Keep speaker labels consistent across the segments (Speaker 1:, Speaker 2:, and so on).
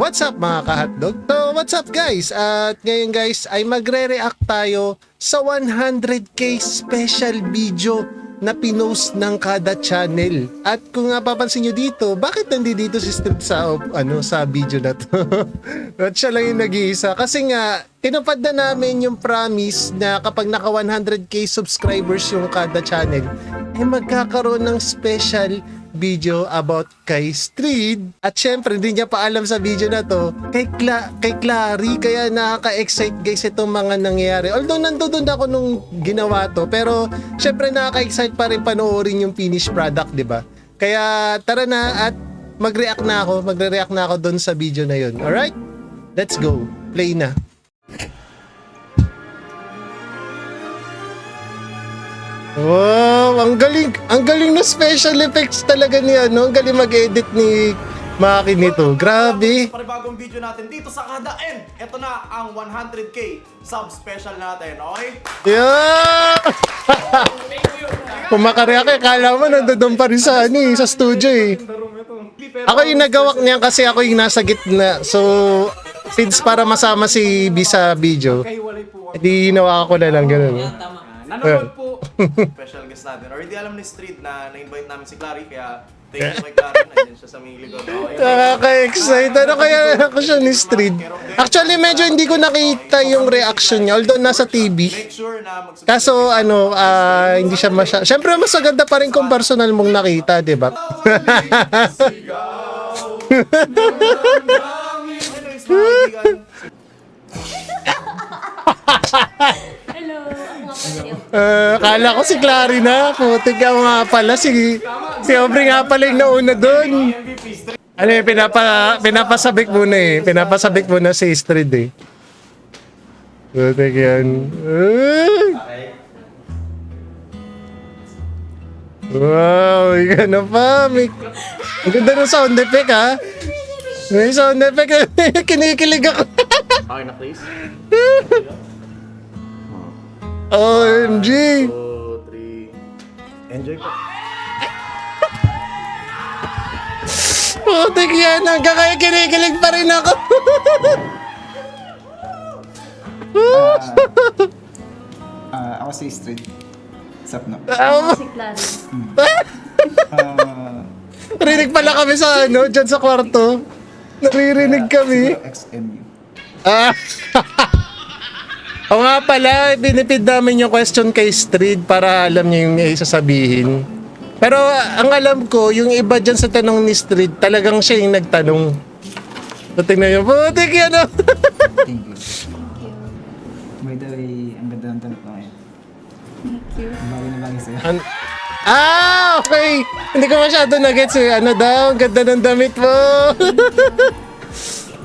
Speaker 1: What's up mga ka-hotdog? So, what's up guys? At ngayon guys ay magre-react tayo sa 100k special video na pinost ng kada channel. At kung papansin nyo dito, bakit nandito si Steve sa video na to? At siya lang yung nag-iisa. Kasi nga, tinupad na namin yung promise na kapag naka 100k subscribers yung kada channel, ay magkakaroon ng special video about kay Street. At syempre, hindi niya pa alam sa video na to kay Clary. Kaya nakaka-excite guys itong mga nangyayari. Although nandoon ako nung ginawa to, pero syempre nakaka-excite pa rin panoorin yung finished product, di ba? Kaya tara na at magre-react na ako doon sa video na yun. Alright? Let's go. Play na. Wow, ang galing na special effects talaga ni ang galing mag-edit ni Maki nito. Grabe.
Speaker 2: Sa panibagong video natin dito sa Kada and ito na ang 100k sub special natin, okay?
Speaker 1: Yeah! Kung makareact, kala mo nandoon pa rin sa studio eh. Ako yung nagawak niya kasi ako yung nasa gitna. So, since para masama si B sa video, hindi hinawa ko na lang ganun.
Speaker 2: Nanonood po special guest natin. Or hindi alam ni Street na na-invite namin si Clary, kaya thank you kay Clary. Nandiyan siya sa may likod.
Speaker 1: Nakaka-excite. Ano kaya ako siya ni Street? Actually, medyo hindi ko nakita yung reaction niya. Although nasa TV.
Speaker 2: Make sure na mag-subscribe.
Speaker 1: Kaso hindi siya Siyempre, mas maganda pa rin kung personal mong nakita, di ba?
Speaker 2: Anyways, mga kaibigan,
Speaker 3: Hello, ako nga pala yun.
Speaker 1: Kala ko si Clary na. Putik ako nga pala. Si Aubrey nga pala yung nauna doon. Ano yung pinapasabik muna eh. Pinapasabik muna si Street eh. Putik yan. Wow, ano pa. Ang ganda ng sound effect ha. May sound effect. Kinikilig ako.
Speaker 2: okay na please.
Speaker 1: OMG.
Speaker 2: 2, 3. Enjoy po.
Speaker 1: Putik yan. Hanggang kaya kinikilig pa rin ako.
Speaker 4: Ako si Street. Sup no?
Speaker 3: Si Clary.
Speaker 1: Rinig pala kami sa dyan sa kwarto. Naririnig kami.
Speaker 4: XMU.
Speaker 1: O nga pala, binipid namin yung question kay Street para alam niya yung sasabihin. Pero ang alam ko, yung iba dyan sa tanong ni Street, talagang siya yung nagtanong. So, tingnan niyo, putik yan o.
Speaker 4: Thank you. By the way, ang ganda ng tanong ko ngayon.
Speaker 3: Thank you.
Speaker 4: Ang bagay na bagay sa'yo.
Speaker 1: Okay. Hindi ko masyado na-gets eh. Ano daw, ang ganda ng damit mo.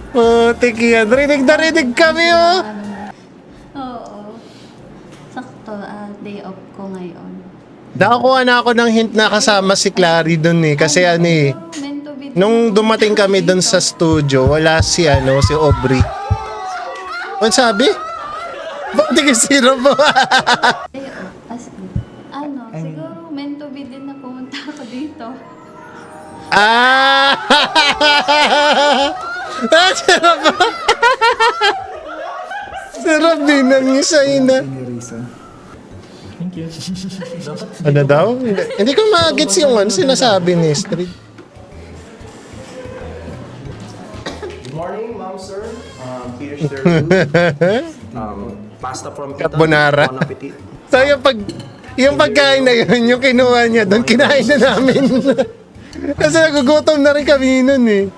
Speaker 1: Putik yan. Rinig na rinig kami oh.
Speaker 3: Oo. Sakto, day off ko ngayon.
Speaker 1: Nakakuha na ako ng hint na kasama si Clary dun eh. Kasi
Speaker 3: Meant to be
Speaker 1: nung dumating kami dun sa studio, wala si si Aubrey. Ano sabi? Ba't di ka siro mo?
Speaker 3: Day off. Siguro meant to be din na pumunta ako dito.
Speaker 1: Sarap ba? Sarap din ang isa'y na.
Speaker 4: Any reason?
Speaker 1: Ano daw? Hindi ko ma-gets yung sinasabi ni Street.
Speaker 2: Good morning, ma'am, sir. Here's your food. Pasta from Italy.
Speaker 1: Carbonara.
Speaker 2: Bon appetit.
Speaker 1: So yung pagkain na yun, yung kinuha niya doon, kinain na namin. Kasi nagugutom na rin kami nun eh.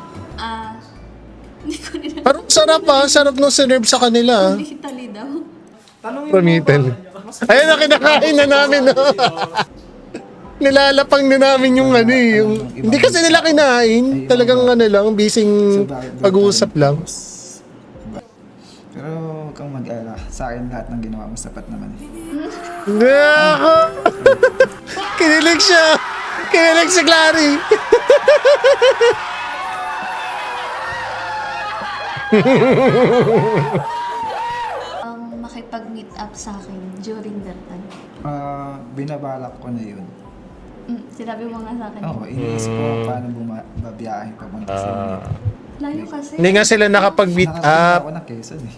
Speaker 3: Hindi ko rin
Speaker 1: Parang sarap sarap nung sinerve sa kanila.
Speaker 3: alam. Italy daw.
Speaker 1: Pamitan. Ayun na, kinakain na namin. No? Nilalapang na namin yung hindi kasi nila kinain. Talagang lang, bising pag-uusap lang.
Speaker 4: Pero huwag kang mag-alala. Sa akin lahat ng ginawa mo sapat naman.
Speaker 1: Kinilig siya. Kinilig si Clary.
Speaker 3: Makipag-meet up sa akin during that time.
Speaker 4: Binabalak ko na yun.
Speaker 3: Sinabi mo nga sa akin.
Speaker 4: Oo, iniisip ko paano babiyahin papunta sa inyo.
Speaker 3: Layo kasi.
Speaker 1: Hindi nga sila nakapag-meet
Speaker 4: Nakarating
Speaker 1: up.
Speaker 4: ako ng Quezon eh.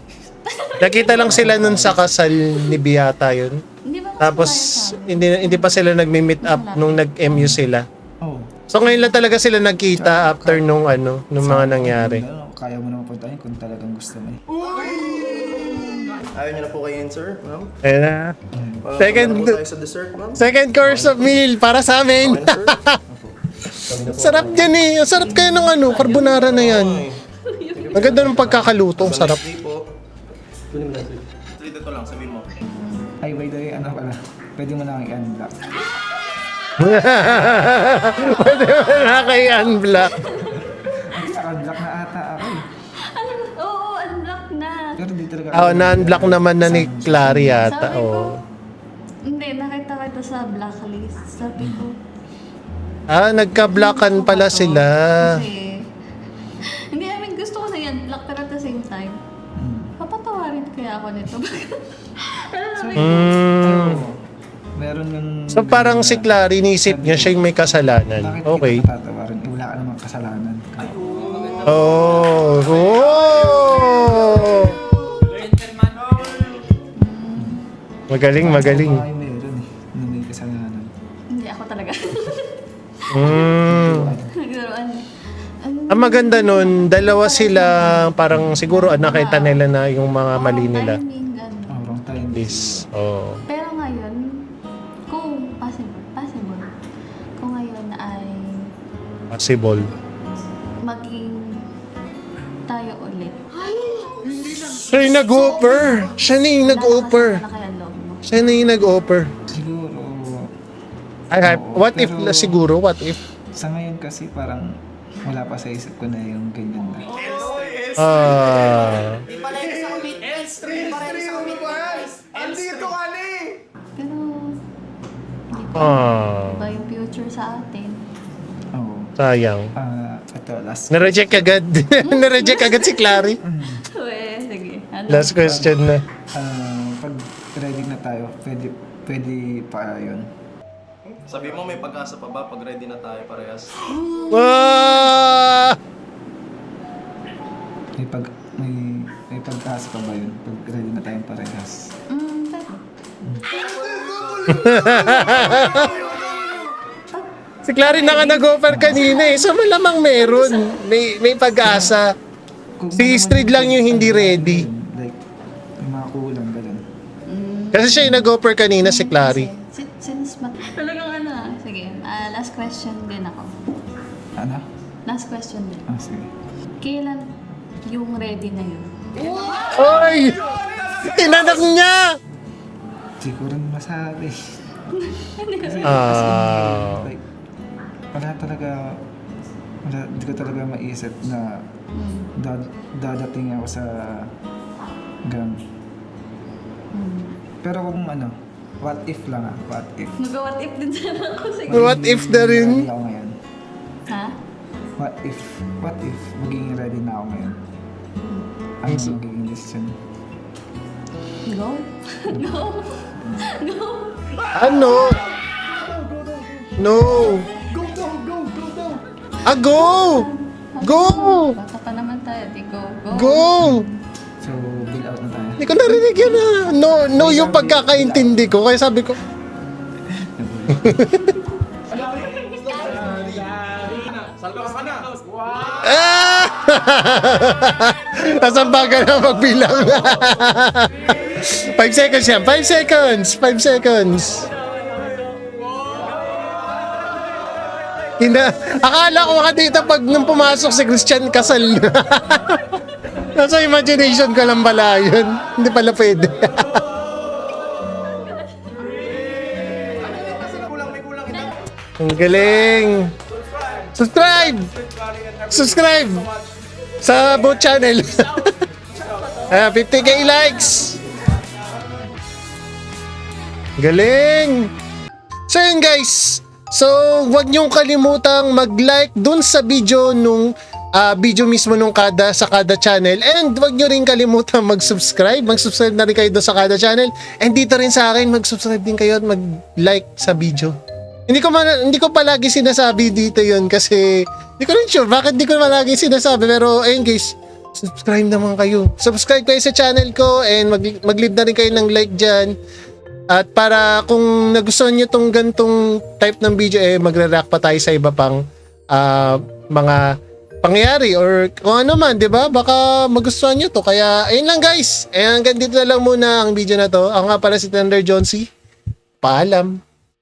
Speaker 1: Nakita lang sila nun sa kasal ni Beata yun.
Speaker 3: Hindi ba kasi
Speaker 1: Tapos
Speaker 3: tayo sabi?
Speaker 1: hindi pa sila nag-meet up nung nag-MU sila.
Speaker 4: Oo.
Speaker 1: So ngayon lang talaga sila nagkita after nung mga nangyari.
Speaker 4: Kaya mo naman puntahin kung talagang gusto mo eh.
Speaker 2: Ayaw niyo na po kayo yun, sir, ma'am?
Speaker 1: Ayun na. Second-
Speaker 2: Ano po tayo sa dessert, ma'am?
Speaker 1: Second course of meal para sa amin.
Speaker 2: Okay na, sir?
Speaker 1: Sarap yan eh. Ang sarap kayo ng carbonara na yan. Ang ganda ng pagkakaluto. Ang sarap.
Speaker 2: Hindi po. Street ito lang, sabihin mo.
Speaker 4: Ay, by the way, ano pala. Pwede mo na i-unblock.
Speaker 1: Pwede mo na kay unblock.
Speaker 4: Naka-unblock na ata ako eh.
Speaker 3: Ano? Oo, unblock na.
Speaker 4: Pero di talaga.
Speaker 1: Na-unblock naman na ni Clary yata.
Speaker 3: Sabi ko,
Speaker 1: Oh.
Speaker 3: hindi, nakita kita sa blacklist. Sabi ko,
Speaker 1: Nagka-blockan pala sila.
Speaker 3: kasi, hindi, I mean, gusto ko na yan, block, pero at the same time, papatawarin kaya ako nito. Ano sabi ko?
Speaker 4: Oo. Meron yung...
Speaker 1: So parang si Clary, inisip niya siya yung may kasalanan.
Speaker 4: Bakit
Speaker 1: Okay.
Speaker 4: kita patatawarin? Eh, wala ka namang kasalanan.
Speaker 1: Oh. Oh. Magaling.
Speaker 4: Ay, meron eh. Na may kasalanan.
Speaker 3: Hindi, ako talaga. Nagdaroan.
Speaker 1: Ang maganda nun, dalawa sila, parang siguro nakita nila na yung mga mali nila.
Speaker 3: Timing, gano'n.
Speaker 4: Oh, wrong time.
Speaker 1: Is, oh.
Speaker 3: Pero ngayon, kung possible, kung ngayon ay
Speaker 1: Possible.
Speaker 3: maging tayo ulit.
Speaker 1: Siya yung nag-offer. Siya na yung nag-offer.
Speaker 3: Wala kaya loob mo.
Speaker 1: Siya na yung nag-offer.
Speaker 4: Siguro,
Speaker 1: What if
Speaker 4: pero-
Speaker 1: siguro? What if?
Speaker 4: sa ngayon kasi parang wala pa sa isip ko na yung ganyan na.
Speaker 2: Andito ka ni!
Speaker 3: Pero, hindi pa. Ba yung future sa atin?
Speaker 4: Oo.
Speaker 1: Sayang.
Speaker 4: Ito, last.
Speaker 1: Na-reject agad. Na-reject agad si Clary.
Speaker 3: Sige. Ano?
Speaker 1: Last question na.
Speaker 4: Pag ready na tayo, pwede pa yun.
Speaker 2: Sabi mo, may pag-asa pa ba pag ready na tayo parehas?
Speaker 1: Wow!
Speaker 4: May pag-asa pa ba yun? Pag ready na tayong parehas.
Speaker 3: Pwede.
Speaker 1: Si Clary na nga nag-offer kanina eh. So malamang meron. May pag-asa. Si Street lang yung hindi ready.
Speaker 4: Like, may mga kulang, ganun.
Speaker 1: Kasi siya yung nag-offer kanina si Clary.
Speaker 3: Since talagang sige. Last question din ako.
Speaker 4: Ano?
Speaker 3: Last question din.
Speaker 4: Sige.
Speaker 3: Kailan yung ready na yun?
Speaker 1: Oy! Tinanak niya!
Speaker 4: Siguro masabi.
Speaker 1: Ah.
Speaker 4: Like, hindi ko talaga maisip na dadating ako sa gang. Pero kung what if lang what if.
Speaker 3: Mag-what if din sana ako sige.
Speaker 1: What if na rin?
Speaker 4: Ready ako ngayon.
Speaker 3: Ha?
Speaker 4: What if magiging ready na ako ngayon? Ano magiging decision?
Speaker 3: Go? Go? Go?
Speaker 1: Ano? No. Go! Go!
Speaker 3: Bata pa naman tayo. Di go. Go.
Speaker 1: Go!
Speaker 4: So, bill out na tayo.
Speaker 1: Hindi ko narinig yun ah. No yung pagkakaintindi ko. Kaya sabi ko,
Speaker 2: Salbas ka na!
Speaker 1: ah! Nasamba ka na magbilang. 5 seconds yan. 5 seconds. 5 seconds. Akala ko ka dito pag nung pumasok si Christian kasal na. Nasa imagination ko lang pala yun. Hindi pala pwede.
Speaker 2: May kulang ito.
Speaker 1: Ang galing. Subscribe sa both channel. 50k likes. Galing. So yun guys. So wag niyong kalimutang mag-like dun sa video nung video mismo nung kada channel, and wag niyo rin kalimutan mag-subscribe na rin kayo doon sa kada channel, and dito rin sa akin mag-subscribe din kayo at mag-like sa video. Hindi ko palagi sinasabi dito yun kasi Di ko rin sure bakit di ko malagi sinasabi. Pero ayun guys, subscribe naman kayo. Subscribe kayo sa channel ko and mag-leave na rin kayo ng like dyan. At para kung nagustuhan nyo tong gantong type ng video, magre-react pa tayo sa iba pang mga pangyayari or kung ano man, di ba? Baka magustuhan nyo to. Kaya ayun lang guys. Hanggang dito na lang muna ang video na to. Ako nga pala si Thunder John C. Paalam.